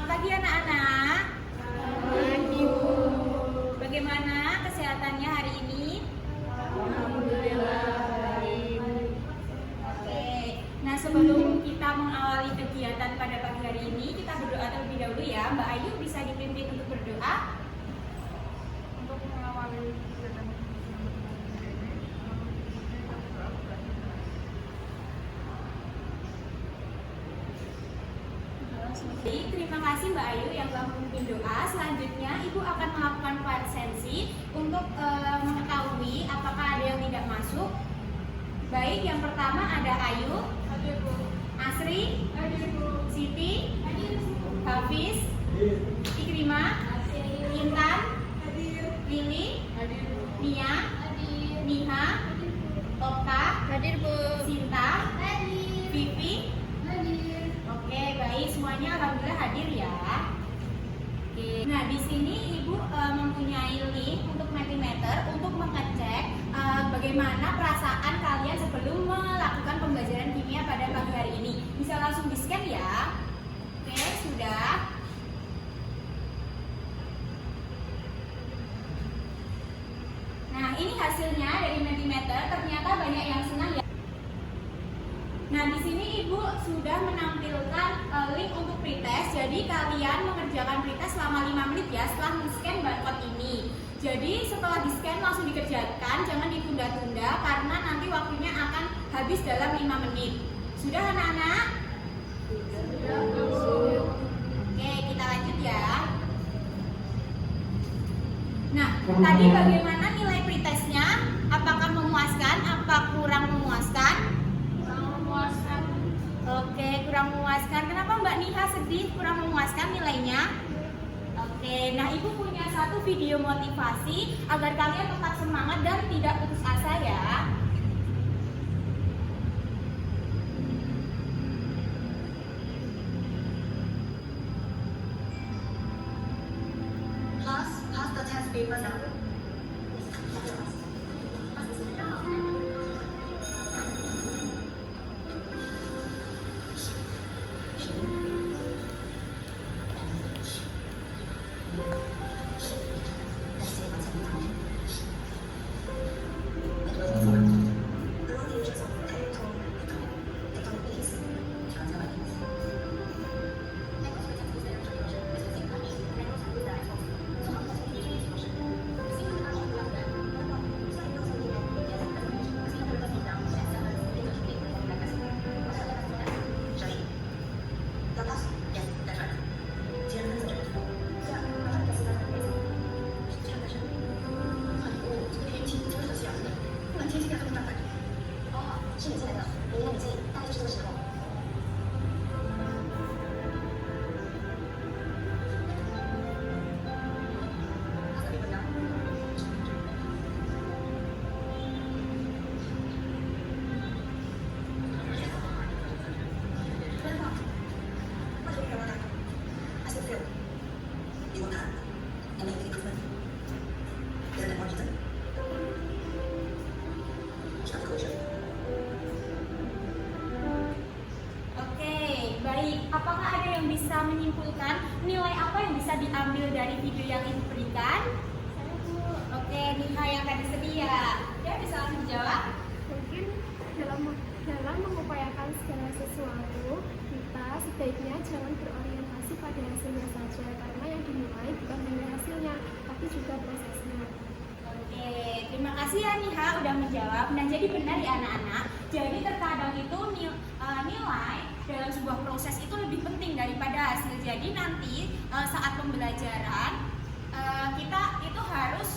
pagi anak-anak. Bagaimana kesehatannya hari ini? Alhamdulillah baik. Oke. Nah, sebelum kita mengawali kegiatan pada pagi hari ini, kita berdoa terlebih dahulu ya. Mbak Ayu bisa dipimpin untuk berdoa. Untuk mengawali kegiatan Baik, terima kasih Mbak Ayu yang telah memimpin doa. Selanjutnya Ibu akan melakukan absensi untuk mengetahui apakah ada yang tidak masuk. Baik, yang pertama ada Ayu, hadir Bu. Asri, Hadir Bu. Siti, Hadir Bu. Hafiz, Ikrimah, Intan, Hadir. Lili, Hadir Bu. Nia, Hadir. Niha, Hadir Bu. Okta, Hadir Bu. Sinta, Hadir. Vivi. Hadir. Oke, baik, semuanya alhamdulillah hadir ya. Oke. Nah, di sini Ibu mempunyai link untuk Mentimeter untuk mengecek bagaimana perasaan kalian sebelum melakukan pembelajaran kimia pada pagi hari ini. Bisa langsung di-scan ya. Oke, sudah. Nah, ini hasilnya dari Mentimeter. Ternyata banyak yang senang ya. Nah, di sini Ibu sudah menampilkan link untuk pretest. Jadi kalian mengerjakan pretest selama 5 menit ya setelah men-scan barcode ini. Jadi setelah di-scan langsung dikerjakan, jangan ditunda-tunda karena nanti waktunya akan habis dalam 5 menit. Sudah anak-anak? Sudah Bu. Oke, kita lanjut ya. Nah, tadi bagaimana nilai pretestnya? Apakah memuaskan? Apa kurang memuaskan? Kurang memuaskan. Oke, kurang memuaskan. Kenapa Mbak Niha sedih kurang memuaskan nilainya? Oke, nah Ibu punya satu video motivasi agar kalian tetap semangat dan tidak putus asa ya. Pass the test paper now. Oke, baik. Apakah ada yang bisa menyimpulkan nilai apa yang bisa diambil dari video yang Ibu berikan? Saya Bu. Oke, Niha yang tadi sedia. Ya, bisa langsung jawab. Mungkin dalam mengupayakan segala sesuatu, kita sebaiknya jangan berorientasi pada hasilnya saja, karena yang dinilai bukan hanya hasilnya, tapi juga prosesnya. Oke, terima kasih ya Niha udah menjawab. Nah, jadi benar ya anak-anak. Jadi terkadang itu nilai dalam sebuah proses itu lebih penting daripada hasil. Jadi nanti saat pembelajaran kita itu harus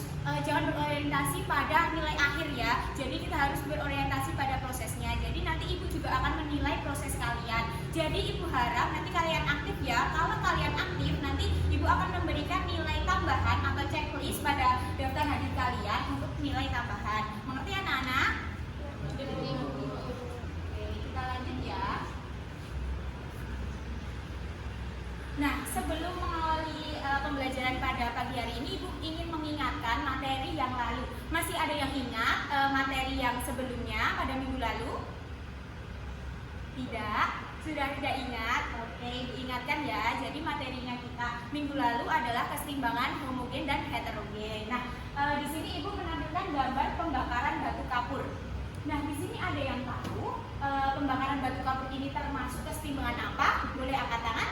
jangan berorientasi pada nilai akhir ya. Jadi kita harus berorientasi pada prosesnya. Jadi nanti Ibu juga akan menilai proses kalian. Jadi Ibu harap nanti kalian aktif ya. Kalau kalian aktif, nanti Ibu akan memberikan nilai tambahan atau checklist pada daftar hadir kalian untuk nilai tambahan. Mengerti anak-anak? Oke, kita lanjut ya. Nah, sebelum mengawali pembelajaran pada pagi hari ini, Ibu ingin mengingatkan materi yang lalu. Masih ada yang ingat materi yang sebelumnya pada minggu lalu? Tidak? Sudah tidak ingat? Oke, diingatkan ya. Jadi materinya kita minggu lalu adalah kesetimbangan homogen dan heterogen. Nah, di sini Ibu menampilkan gambar pembakaran batu kapur. Nah, di sini ada yang tahu pembakaran batu kapur ini termasuk kesetimbangan apa? Boleh angkat tangan?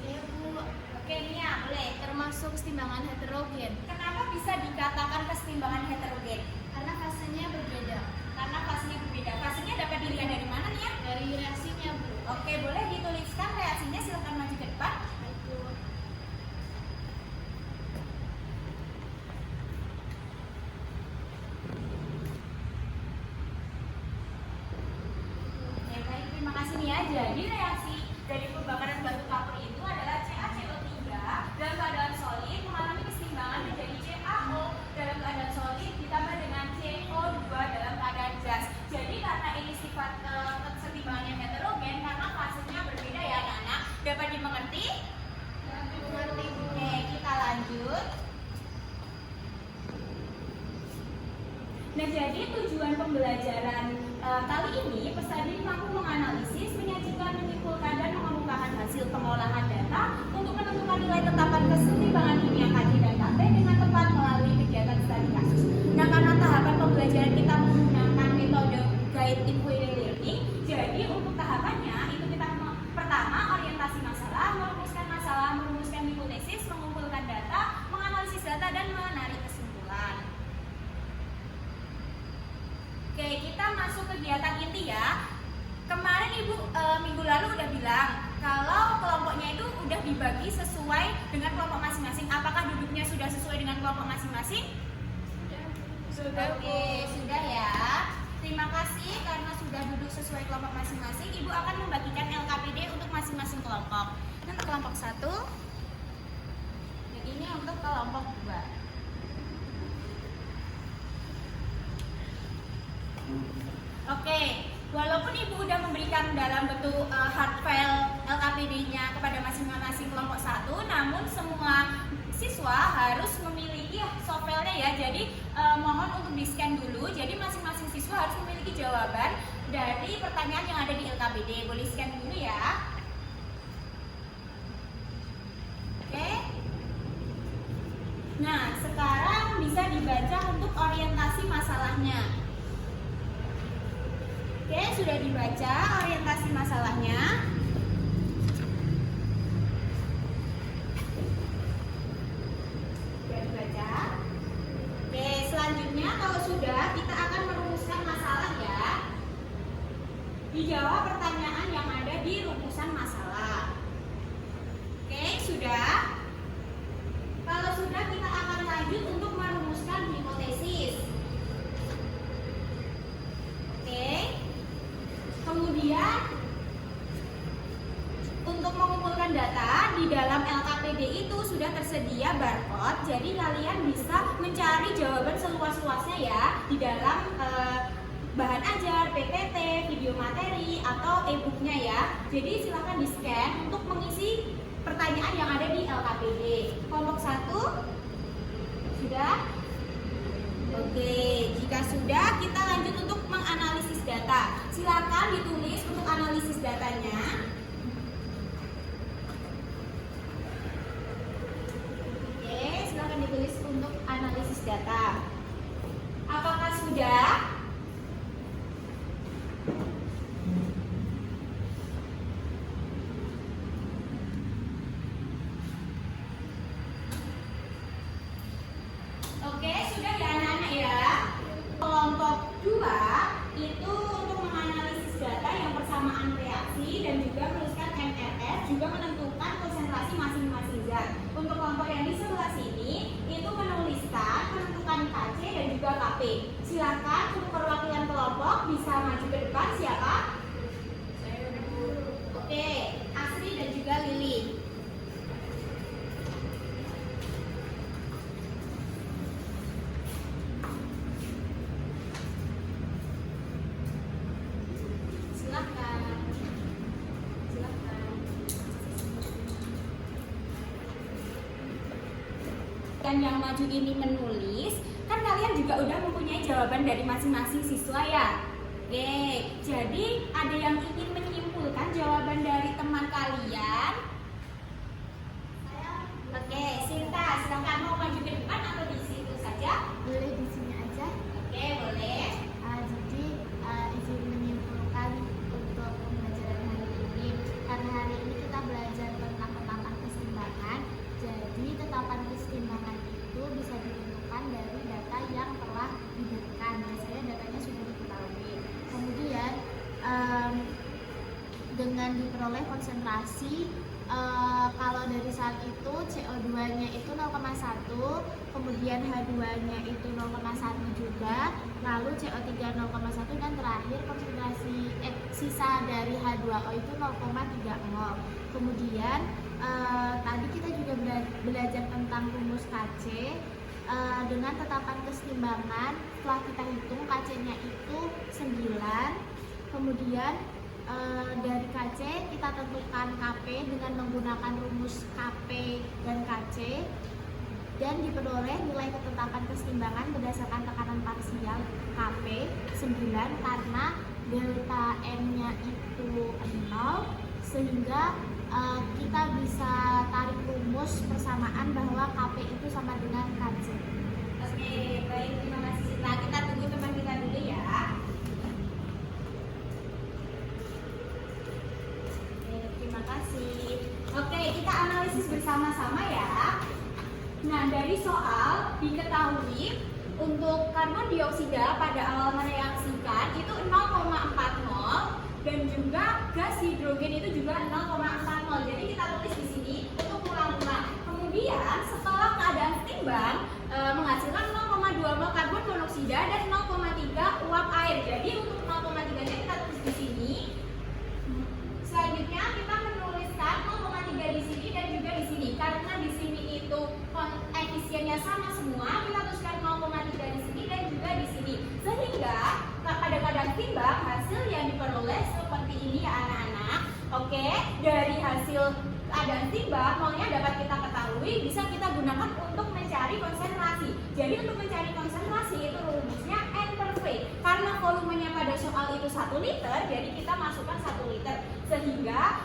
Saya Bu, Oke, Nia, boleh. termasuk kesetimbangan heterogen Kenapa bisa dikatakan kesetimbangan heterogen? karena fasenya berbeda Karena fasenya berbeda. Fasenya dapat dilihat dari mana nih ya? dari reaksinya Bu. Oke, boleh dituliskan reaksinya, silakan maju ke depan. Itu Oke, baik, terima kasih nih ya. Jadi reaksi dari pembakaran batu kapur itu adalah CaCO3 dalam keadaan solid mengalami kesetimbangan menjadi CaO dalam keadaan solid ditambah dengan CO2 dalam keadaan gas. Jadi karena ini sifat kesetimbangannya heterogen karena fasenya berbeda ya anak-anak. Dapat dimengerti? Oke, kita lanjut. Nah, jadi tujuan pembelajaran kali ini peserta mampu menganalisis, menyajikan, menyimpulkan, dan mengemukakan hasil pengolahan data untuk menentukan nilai tetapan kesetimbangan ilmiah KJ dan KT dengan tepat melalui kegiatan studi kasus. Nah, karena tahapan pembelajaran kita menggunakan metode guide inquiry learning, jadi untuk tahapannya itu kita pertama orientasi masalah, merumuskan hipotesis, mengumpulkan data, menganalisis data, dan menarik kesimpulan. Oke, kita masuk kegiatan inti ya. Kemarin Ibu minggu lalu udah bilang kalau kelompoknya itu udah dibagi sesuai dengan kelompok masing-masing. Apakah duduknya sudah sesuai dengan kelompok masing-masing? sudah Bu. Oke, sudah ya. Terima kasih karena sudah duduk sesuai kelompok masing-masing. Ibu akan membagikan LKPD untuk masing-masing kelompok. Untuk kelompok 1 dan ini untuk kelompok 2. Oke, walaupun Ibu udah memberikan dalam bentuk hard file LKPD-nya kepada masing-masing kelompok 1, namun semua siswa harus memiliki soft file-nya ya. Jadi mohon untuk di-scan dulu. Jadi masing-masing siswa harus memiliki jawaban dari pertanyaan yang ada di LKPD. Boleh scan dulu ya. Oke. Nah, sekarang bisa dibaca untuk orientasi masalahnya. Oke, sudah dibaca orientasi masalahnya. Sudah dibaca. Oke, selanjutnya kalau sudah, kita akan merumuskan masalah ya. Dijawab pertanyaan yang ada di rumusan masalah. Oke, sudah. Kalau sudah, kita akan lanjut untuk merumuskan hipotesis. Oke. Kemudian untuk mengumpulkan data di dalam LKPD itu sudah tersedia barcode, jadi kalian bisa mencari jawaban seluas-luasnya ya di dalam bahan ajar, PPT, video materi atau e-booknya ya. Jadi silakan di-scan untuk mengisi pertanyaan yang ada di LKPD. Kelompok 1 sudah? Oke, jika sudah kita lanjut untuk menganalisis data. Silakan ditulis untuk analisis datanya. Oke, silakan ditulis untuk analisis data. Apakah sudah? Oke, sudah ya anak-anak ya. Kelompok 2 itu untuk menganalisis data yang persamaan reaksi dan juga menuliskan MRS, juga menentukan konsentrasi masing-masing zat. Untuk kelompok yang di sebelah sini itu menuliskan, menentukan KC dan juga KP. Silakan untuk perwakilan kelompok bisa maju ke depan. Siapa? Saya Bu. Oke, Asri dan juga Lili. Silakan. Dan yang maju ini menulis, kan kalian juga udah mempunyai jawaban dari masing-masing siswa ya. Oke, jadi ada yang ingin menyimpulkan jawaban dari teman kalian? Oke, Sinta, silakan mau maju ke depan atau di situ saja? Boleh di sini aja. Oke, boleh. Jadi izin menyimpulkan untuk pembelajaran hari ini. Karena hari ini kita belajar tentang tetapan keseimbangan. Jadi tetapan keseimbangan itu bisa ditentukan dari data yang telah diberikan. Biasanya datanya sudah diketahui. Kemudian dengan diperoleh konsentrasi, kalau dari saat itu CO2-nya itu 0,1, kemudian H2-nya itu 0,1 juga, lalu CO3 0,1, dan terakhir konsentrasi sisa dari H2O itu 0,30. Kemudian tadi kita juga belajar tentang rumus KC. Dengan tetapan keseimbangan, setelah kita hitung KC-nya itu 9, kemudian dari KC kita tentukan KP dengan menggunakan rumus KP dan KC, dan diperoleh nilai ketetapan keseimbangan berdasarkan tekanan parsial KP 9 karena delta M-nya itu 0, sehingga kita bisa tarik rumus persamaan bahwa KP itu sama dengan KC. Oke, baik, terima kasih Sinta. Kita tunggu teman kita dulu ya. Oke, terima kasih. Oke, kita analisis bersama-sama ya. Nah, dari soal diketahui untuk karbon dioksida pada awal mereaksikan itu 0,40 dan juga gas hidrogen itu juga 0,40. Jadi kita tulis di sini untuk ulang-ulang. Kemudian setelah keadaan setimbang menghasilkan 0,2 mol karbon monoksida dan 0,3 uap air. Jadi untuk 0,3-nya kita tulis di sini. Selanjutnya kita menuliskan 0,3 di sini dan juga di sini. Karena di sini itu efisiennya sama semua, kita tuliskan 0,3 di sini dan juga di sini. Sehingga pada keadaan timbang hasil yang diperoleh seperti ini ya anak-anak. Oke, dari hasil keadaan timbang molnya dapat kita ketahui, bisa kita gunakan untuk mencari konsentrasi. Jadi untuk mencari konsentrasi itu rumusnya N per V. Karena volumenya pada soal itu 1 liter, jadi kita masukkan 1 liter. Sehingga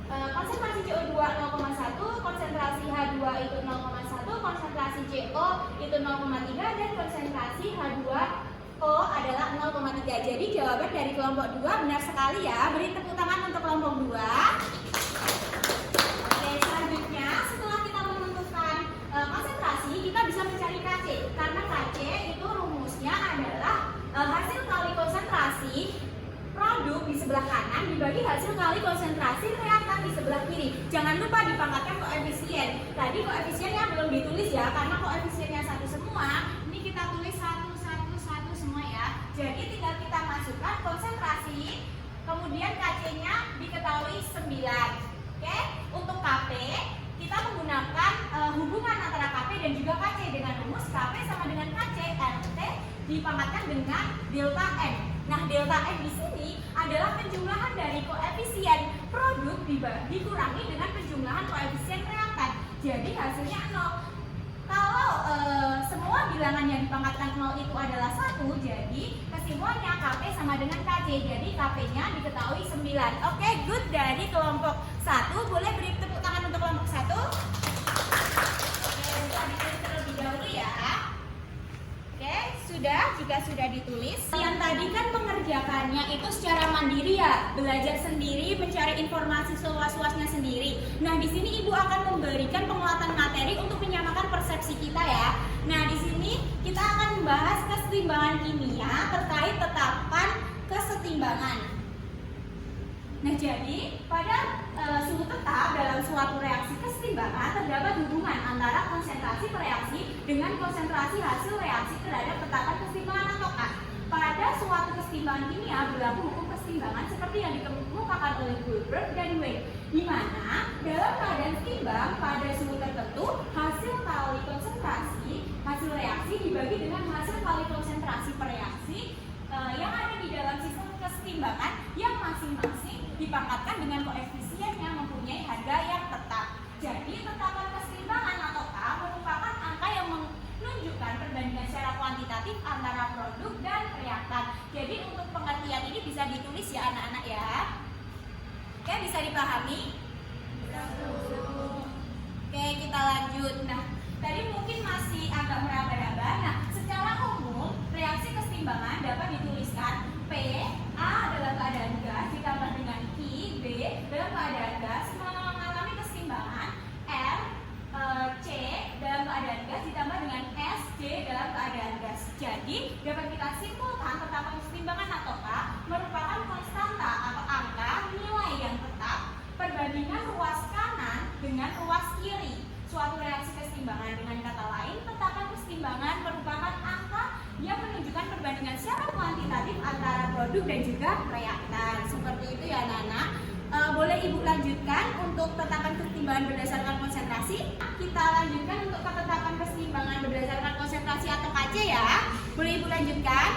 konsentrasi CO2 0,1, konsentrasi H2 itu 0,1, konsentrasi CO itu 0,3, dan konsentrasi H2O adalah 0,3. Jadi jawaban dari kelompok 2 benar sekali ya. Beri tepuk tangan untuk kelompok 2. Oke, selanjutnya setelah kita menentukan konsentrasi, kita bisa mencari KC. Karena KC itu rumusnya adalah hasil kali konsentrasi produk di sebelah kanan dibagi hasil kali konsentrasi reaktan di sebelah kiri. Jangan lupa dipangkatkan koefisien. Tadi koefisiennya belum ditulis ya, karena koefisiennya satu semua. Ini kita tulis 1, 1, 1 semua ya. Jadi tinggal kita masukkan konsentrasi, kemudian KC-nya diketahui 9. Oke, untuk KP kita menggunakan hubungan antara KP dan juga KC dengan rumus KP sama dengan KC RT dipangkatkan dengan delta M. Nah, delta M di sini adalah penjumlahan dari koefisien produk dikurangi dengan penjumlahan koefisien reaktan. Jadi hasilnya 0. Kalau semua bilangan yang dipangkatkan 0 itu adalah 1, jadi kesimpulannya KP sama dengan KC. Jadi KP-nya diketahui 9. Oke, good dari kelompok 1. Boleh beri tepuk tangan untuk kelompok 1. Oke, sudah ditulis terlebih dahulu ya. Oke, sudah, jika sudah ditulis. Yang tadi kan mengerjakannya itu secara mandiri ya, belajar sendiri, mencari informasi seluas-luasnya sendiri. Nah, di sini Ibu akan memberikan penguatan materi untuk menyamakan persepsi kita ya. Nah, di sini kita akan membahas kesetimbangan kimia terkait tetapan kesetimbangan. Nah, jadi pada suhu tetap dalam suatu reaksi kesetimbangan terdapat hubungan antara konsentrasi reaksi dengan konsentrasi hasil reaksi terhadap tetapan kesetimbangan atau K. Pada suatu kesetimbangan kimia berlaku hukum kesetimbangan seperti yang dikemukakan oleh Goldberg dan Wayne, di mana dalam keadaan setimbang pada suhu tertentu hasil kali konsentrasi hasil reaksi dibagi dengan hasil kali konsentrasi per reaksi yang ada di dalam sistem kesetimbangan yang masing-masing dipangkatkan dengan koefisien yang mempunyai harga yang tetap. Jadi tetapan kesetimbangan atau K merupakan angka yang menunjukkan perbandingan secara kuantitatif antara produk dan reaktan. Jadi untuk pengertian ini dipahami? Oke, kita lanjut. Nah, tadi mungkin masih agak meraba-raba. Nah, secara umum reaksi kesetimbangan dapat dituliskan P, A dalam keadaan gas ditambah dengan I, B dalam keadaan gas mengalami kesetimbangan, R, C dalam keadaan gas ditambah dengan S, D dalam keadaan gas. Jadi dapat kita simpulkan tetapan kesetimbangan atau K merupakan konstanta atau angka nilai yang tetap perbandingan ruas kanan dengan ruas kiri suatu reaksi kesetimbangan. Dengan kata lain, tetapan kesetimbangan merupakan angka yang menunjukkan perbandingan secara kuantitatif antara produk dan juga reaktan. Seperti itu ya anak-anak. Boleh Ibu lanjutkan untuk tetapan kesetimbangan berdasarkan konsentrasi. Kita lanjutkan untuk ketetapan kesetimbangan berdasarkan konsentrasi atau KC ya. Boleh Ibu lanjutkan?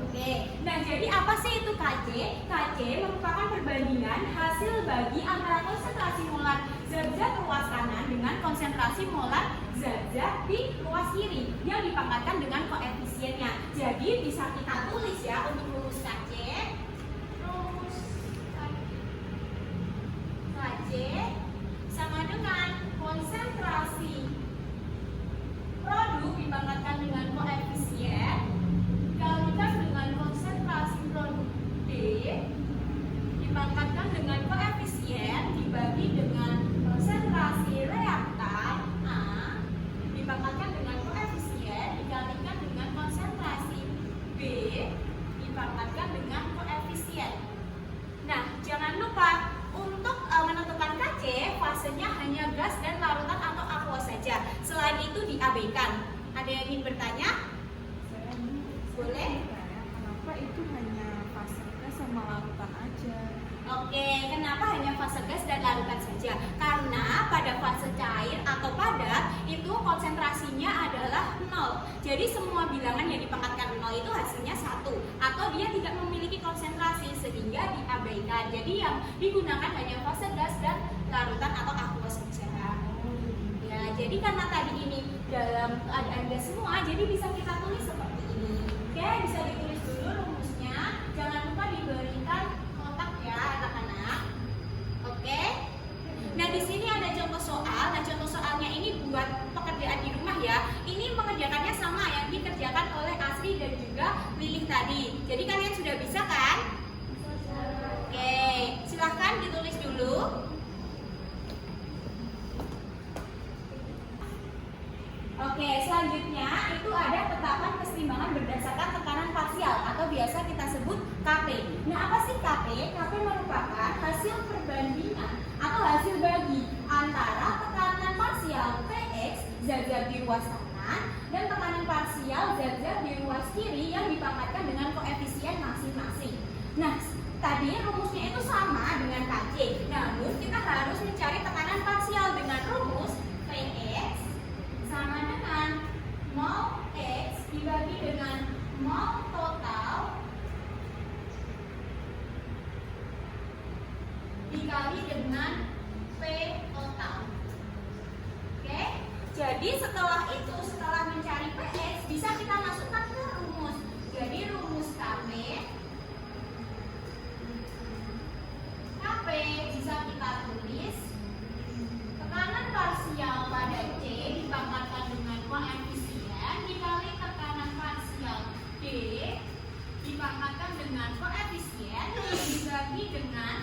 Oke. Nah, jadi apa sih itu KC? KC merupakan perbandingan hasil bagi antara konsentrasi molar zat-zat ruas kanan dengan konsentrasi molar zat-zat di ruas kiri yang dipangkatkan dengan koefisiennya. Jadi bisa kita tulis ya untuk rumus KC. KC sama dengan konsentrasi produk dipangkatkan dengan koefisien dikalikan dengan konsentrasi produk D dipangkatkan dengan koefisien dibagi dengan konsentrasi reaktan A dipangkatkan dengan koefisien dikalikan dengan konsentrasi B dipangkatkan dengan koefisien. Nah, jangan lupa untuk menentukan KC, fasenya hanya gas dan larutan atau aqua saja. Selain itu diabaikan. Ada yang ingin bertanya? Boleh? Kenapa itu hanya fase gas sama larutan aja? Oke, kenapa hanya fase gas dan larutan saja? Karena pada fase cair atau padat itu konsentrasinya adalah 0. Jadi semua bilangan yang dipangkatkan 0 itu hasilnya 1 atau dia tidak memiliki konsentrasi sehingga diabaikan. Jadi yang digunakan hanya fase gas dan larutan atau aqua saja. Ya, jadi karena tadi ini dalam keadaan gas semua, jadi bisa kita tulis seperti ini. Oke, bisa ditulis dulu rumusnya. Jangan lupa diberikan kotak ya anak-anak. Oke. Nah, di sini ada contoh soal. Nah, contoh soalnya ini buat pekerjaan di rumah ya. Ini mengerjakannya sama yang dikerjakan oleh Asri dan juga Lilih tadi. Jadi kalian sudah bisa kan? Oke, silahkan ditulis dulu. Oke, selanjutnya itu ada tetapan kesetimbangan berdasarkan tekanan parsial atau biasa kita sebut KP. Nah, apa sih KP? KP merupakan hasil perbandingan atau hasil bagi antara tekanan parsial Px zat-zat di ruas kanan dan tekanan parsial zat-zat di ruas kiri yang dipangkatkan dengan koefisien masing-masing. Nah, tadi rumusnya itu sama dengan KC. Namun kita harus mencari tekanan parsial dengan rumus Px sama dengan mol X dibagi dengan mol total dikali dengan P total. Oke, jadi setelah itu, setelah mencari Px, bisa kita masukkan ke rumus. Jadi rumus KP bisa kita tulis tekanan parsial pada C dipangkatkan dengan koefisien dikali tekanan parsial D dipangkatkan dengan koefisien dibagi dengan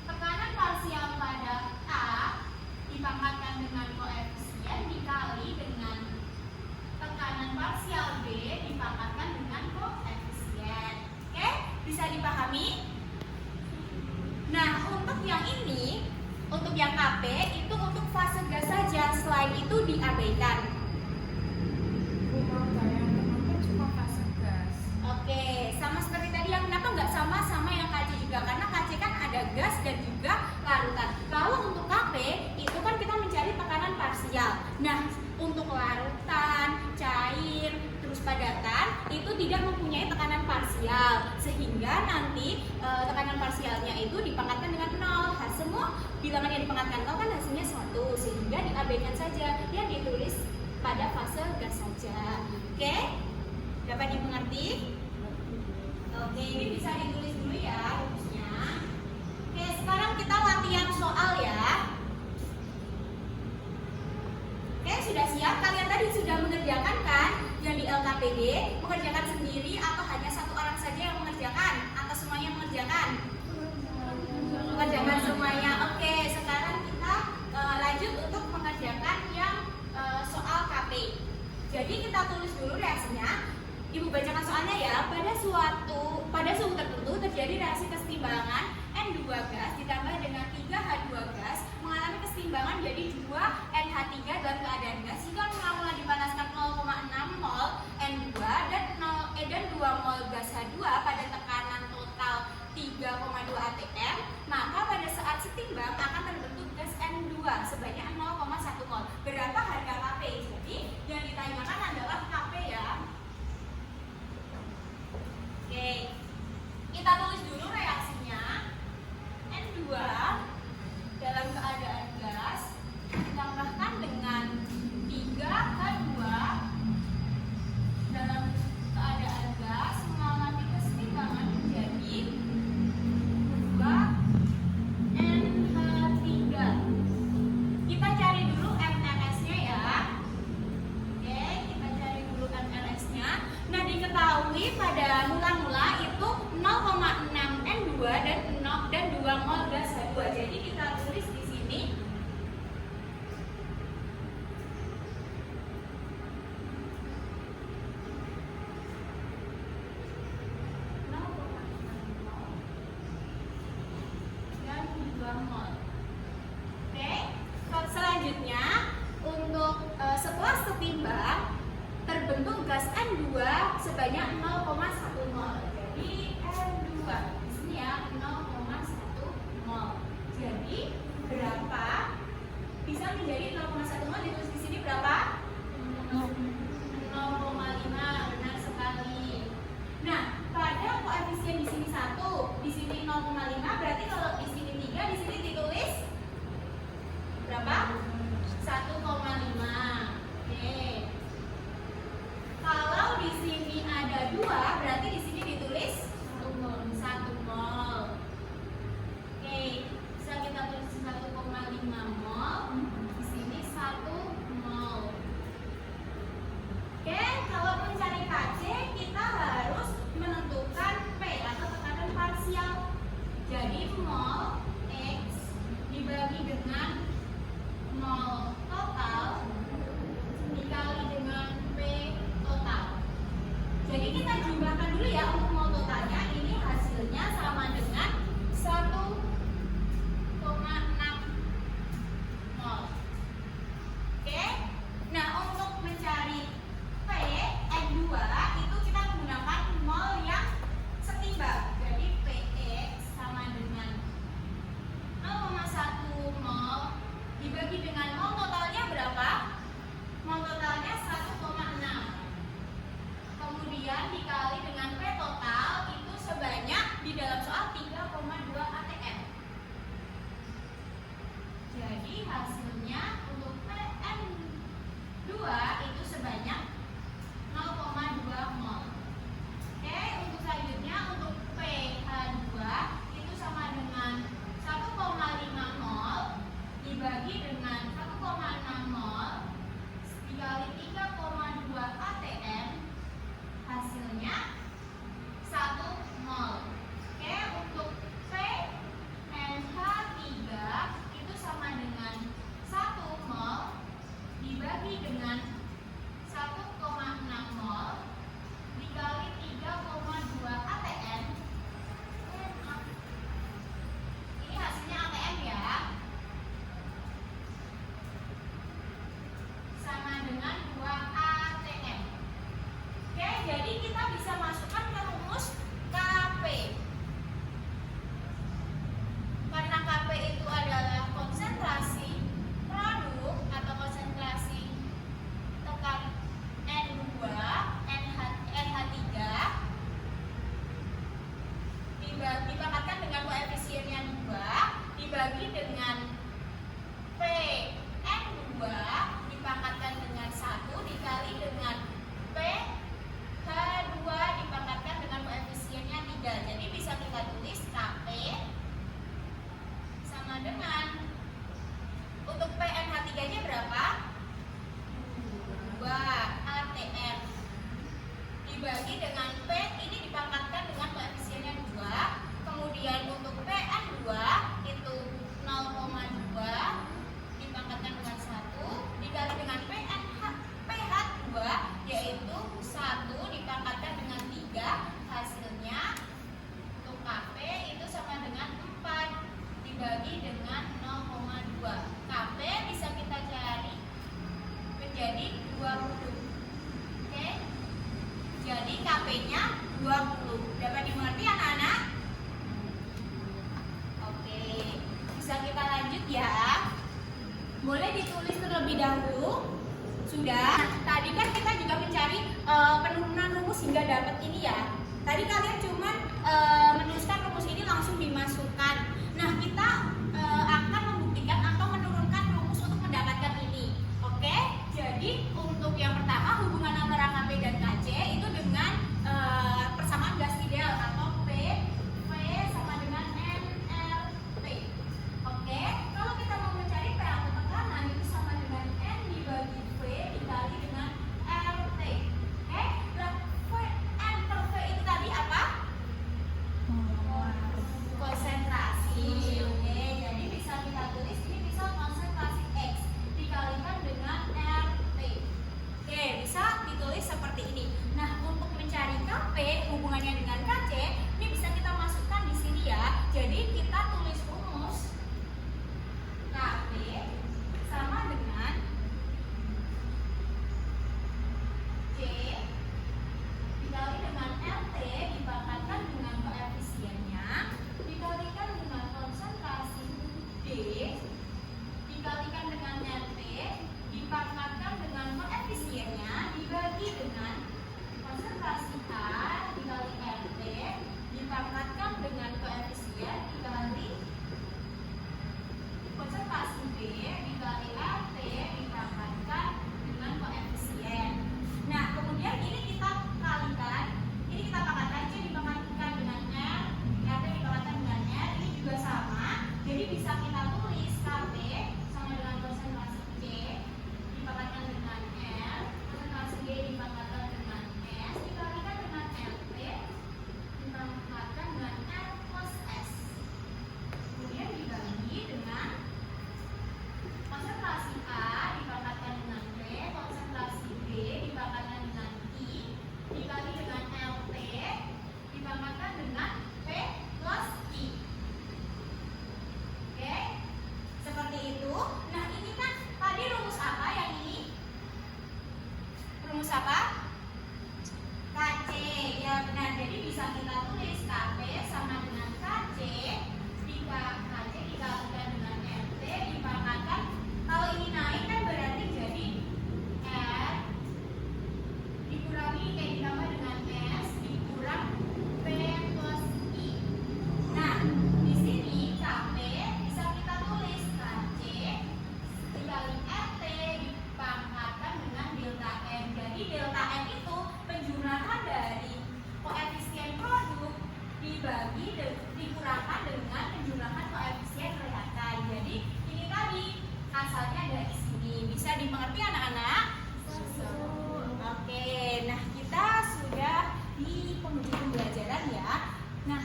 tekanan parsial pada A dipangkatkan dengan koefisien dikali dengan tekanan parsial B dipangkatkan dengan koefisien. Oke, bisa dipahami? Nah, untuk yang ini, untuk yang KP itu untuk fase gas saja, selain itu diabaikan. Kenapa cuma fase gas? Oke, sama seperti tadi yang kenapa nggak sama yang KC juga? Karena KC kan ada gas dan juga larutan. Kalau untuk KP itu kan kita mencari tekanan parsial. Nah, untuk larutan, cair, terus padatan itu tidak mempunyai tekanan parsial, sehingga nanti tekanan parsialnya itu dipangkatkan dengan 0. Semua bilangan yang dipangkatkan 0 kan hasilnya 1, sehingga diabaikan saja, yang ditulis pada fase gas saja. Oke, dapat dimengerti? Oke, ini bisa ditulis dulu ya rumusnya. KPD mengerjakan sendiri atau hanya satu orang saja yang mengerjakan atau semuanya mengerjakan? Mengerjakan semuanya. Oke, sekarang kita lanjut untuk mengerjakan yang soal KP. Jadi kita tulis dulu reaksinya. Ibu bacakan soalnya ya. Pada suhu tertentu terjadi reaksi kesetimbangan N2 gas ditambah dengan 3H2 gas mengalami kesetimbangan jadi 2 NH3 dalam keadaan gas jika mula-mula dipanaskan 0,6 mol N2 dan 2 mol gas H2 pada tekanan total 3,2 atm, maka pada saat setimbang akan terbentuk gas N2 sebanyak 0,1 mol. Berapa harga KP? Jadi yang ditanyakan adalah KP ya. Oke, kita tulis dulu reaksinya. N2 dalam keadaan gas ditambahkan dengan 3H2 dalam keadaan gas mengalami kesetimbangan menjadi 2 NH3. Kita cari dulu mRS-nya ya. Oke, kita cari dulu mRS-nya. Nah, diketahui pada mula-mula itu 0,6 N2 dan 2 mol gas H2. Jadi kita tulis di sini dan 2 mol. Oke, selanjutnya untuk setelah setimbang terbentuk gas N2 sebanyak 0,1 mol. Jadi N2 di sini ya 0,1 mol. Jadi berapa? Bisa menjadi 0,1 mol, ditulis di sini berapa? 0,5. Benar sekali. Nah, pada koefisien di sini 1, di sini 0,5, berarti kalau di sini 3, di sini ditulis berapa? 1,5. Oke. Kalau di sini ada 2, berarti di sini ditulis 1 mol. Oke, bisa kita tulis 1,5 mol. Di sini 1 mol. Oke, kalau mencari Kc, kita harus menentukan P atau tekanan parsial. Jadi mol X dibagi dengan mol total dikali dengan P total. Jadi kita jumlahkan dulu ya untuk mol totalnya. Ini hasilnya sama dengan 1,6 mol. Oke. Nah, untuk mencari P N2 itu kita menggunakan mol yang setimbang. Jadi PX sama dengan 0,1 mol dibagi dengan mol totalnya berapa? Mol totalnya 1,6. Kemudian dikali dengan P total itu sebanyak di dalam soal 3,2 atm. Jadi hasilnya untuk PN2 itu sebanyak 0,2 mol. Oke, untuk selanjutnya untuk PH2 itu sama dengan 1,5 mol dibagi dengan 1,6 mol dikali 3,2 atm, hasilnya 1 mol. Oke, untuk PNH3 itu sama dengan 1 mol dibagi dengan 1,6 mol dikali 3,2 atm. Ini hasilnya atm ya. Sama dengan 2 atm. Oke, jadi kita bisa masukkan ke rumus KP. Karena KP itu adalah konsentrasi produk atau konsentrasi tekanan N2, NH3 dipangkatkan dengan koefisiennya 2 dibagi dengan P N2 dipangkatkan dengan 1 dikali dengan P H2 dipangkatkan dibagi dengan P ini dipangkatkan dengan koefisiennya 2. Kemudian untuk PN2 itu 0,2 dipangkatkan dengan 1 dikali dengan PH2 yaitu 1 dipangkatkan dengan 3. Hasilnya untuk KP itu sama dengan 4 dibagi dengan 0,2. KP bisa kita cari menjadi 20. Oke? Jadi KP-nya 20. Dapat dimengerti anak-anak? Oke. Bisa kita lanjut ya. Boleh ditulis terlebih dahulu. Sudah. Tadi kan kita juga mencari penurunan rumus hingga dapat ini ya. Tadi kalian cuma menuliskan rumus ini langsung dimasukkan. Nah, kita akan membuktikan atau menurunkan rumus untuk mendapatkan ini. Oke? Jadi, untuk yang pertama hubungan antara KP dan KC itu dengan persamaan gas ideal atau P sama dengan nRT. Oke? Kalau kita mau mencari P atau tekanan itu sama dengan N dibagi V dikali dengan RT. Oke? Nah, N per V itu tadi apa? Konsentrasi. Oke, jadi bisa kita tulis ini bisa konsentrasi X dikalikan dengan RT. Oke, bisa ditulis seperti ini. Nah, untuk mencari KP hubungannya dengan KC, ini bisa kita masukkan di sini ya. Jadi kita tulis rumus KP sama dengan C dikali dengan RT dipangkatkan dengan koefisiennya dikalikan dengan konsentrasi D dikalikan dengan RT dipangkatkan dengan koefisiennya dibagi dengan konsentrasi A dikali RT dipangkatkan dengan koefisien dikali konsentrasi B dikali RT dipangkatkan dengan koefisien. Nah, kemudian ini kita kalikan, ini kita pangkatkan C dipangkatkan dengan R, RT dipangkatkan dengan R, ini juga sama. Jadi bisa kita tulis KP sama dengan konsentrasi C dipangkatkan dengan R, konsentrasi D dipangkatkan dengan S, dikalikan dengan RT dipangkatkan dengan R plus S. Kemudian dibagi dengan konsentrasi A dipangkatkan dengan B, konsentrasi B dipangkatkan dengan I, dikali dengan LT dipangkatkan dengan P plus I. Oke, seperti itu. Nah, ini kan tadi rumus apa yang ini? Rumus apa? KC. Ya benar, jadi bisa kita tulis KP sama dengan KC KC dikalikan dengan RT dipangkatkan. Kalau ini naik kan berarti jadi R dikurangi ditambah dengan S dikurang P plus I. Nah, di sini KP bisa kita tulis KC dikali RT dipangkatkan dengan delta M. Jadi delta M itu penjumlahan dari koefisien produk dibagi dikurangkan dengan penjumlahan koefisien reaktan. Jadi ini tadi asalnya dari sini. Bisa dimengerti anak-anak? Oke, nah kita sudah di penghujung pembelajaran ya. Nah,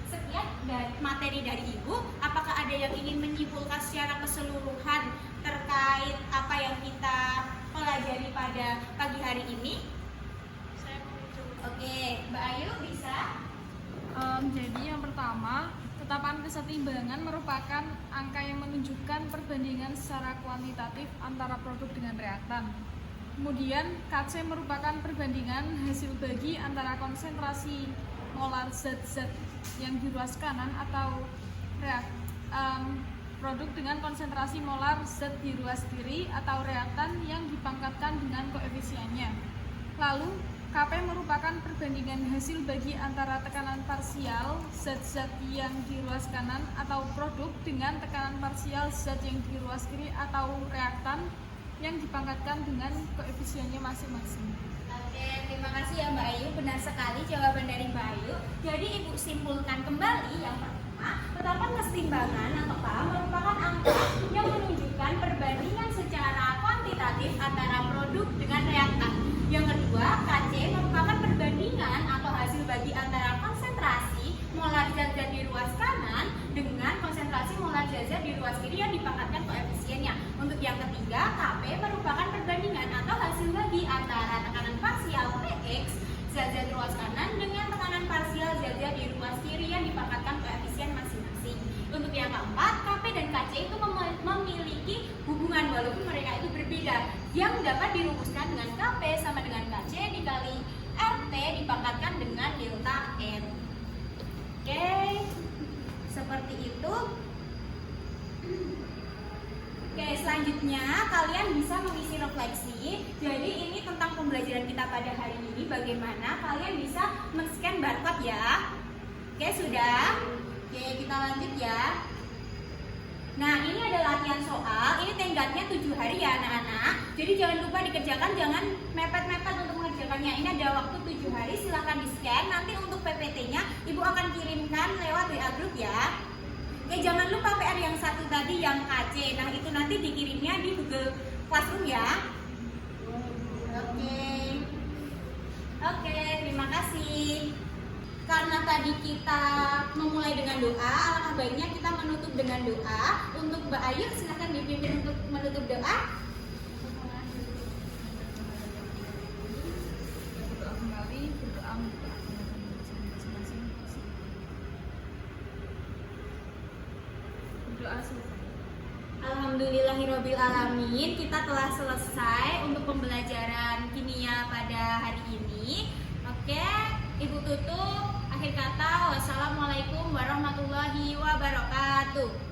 sekian dari materi dari Ibu. Apakah ada yang ingin menyimpulkan secara keseluruhan terkait apa yang kita pelajari pada pagi hari ini? Oke, Mbak Ayu bisa? Jadi yang pertama, tetapan kesetimbangan merupakan angka yang menunjukkan perbandingan secara kuantitatif antara produk dengan reaktan. Kemudian KC merupakan perbandingan hasil bagi antara konsentrasi molar zat-zat yang di ruas kanan atau produk dengan konsentrasi molar zat di ruas kiri atau reaktan yang dipangkatkan dengan koefisiennya. Lalu KP merupakan perbandingan hasil bagi antara tekanan parsial zat-zat yang di ruas kanan atau produk dengan tekanan parsial zat yang di ruas kiri atau reaktan yang dipangkatkan dengan koefisiennya masing-masing. Oke, terima kasih ya Mbak Ayu. Benar sekali jawaban dari Mbak Ayu. Jadi Ibu simpulkan kembali yang pertama, tetapan kesetimbangan atau K merupakan angka yang menunjukkan perbandingan secara kuantitatif antara produk dengan reaktan. Yang kedua, KC sehingga KP merupakan perbandingan atau hasil bagi antara tekanan parsial PX zat-zat ruas kanan dengan tekanan parsial zat-zat di ruas kiri yang dipangkatkan koefisien masing-masing. Untuk yang keempat, KP dan KC itu memiliki hubungan walaupun mereka itu berbeda, yang dapat dirumuskan dengan KP sama dengan KC dikali RT dipangkatkan dengan delta N. Oke, seperti itu. Oke, selanjutnya kalian bisa mengisi refleksi. Jadi ini tentang pembelajaran kita pada hari ini, bagaimana kalian bisa men-scan barcode ya. Oke, sudah? Oke, kita lanjut ya. Nah, ini ada latihan soal. Ini tenggatnya 7 hari ya anak-anak. Jadi jangan lupa dikerjakan, jangan mepet-mepet untuk mengerjakannya. Ini ada waktu 7 hari, silahkan di-scan. Nanti untuk PPT-nya Ibu akan kirimkan lewat WA group ya. Oke, jangan lupa PR yang satu tadi yang KC. Nah, itu nanti dikirimnya di Google Classroom ya. Oke, terima kasih. Karena tadi kita memulai dengan doa, alangkah baiknya kita menutup dengan doa. Untuk Mbak Ayu, silakan dipimpin untuk menutup doa. Berdoa kembali, berdoa berdoa selesai. Alhamdulillahirabbil alamin, kita telah selesai untuk pembelajaran kimia pada hari ini. Oke, Ibu tutup. Akhir kata, wassalamualaikum warahmatullahi wabarakatuh.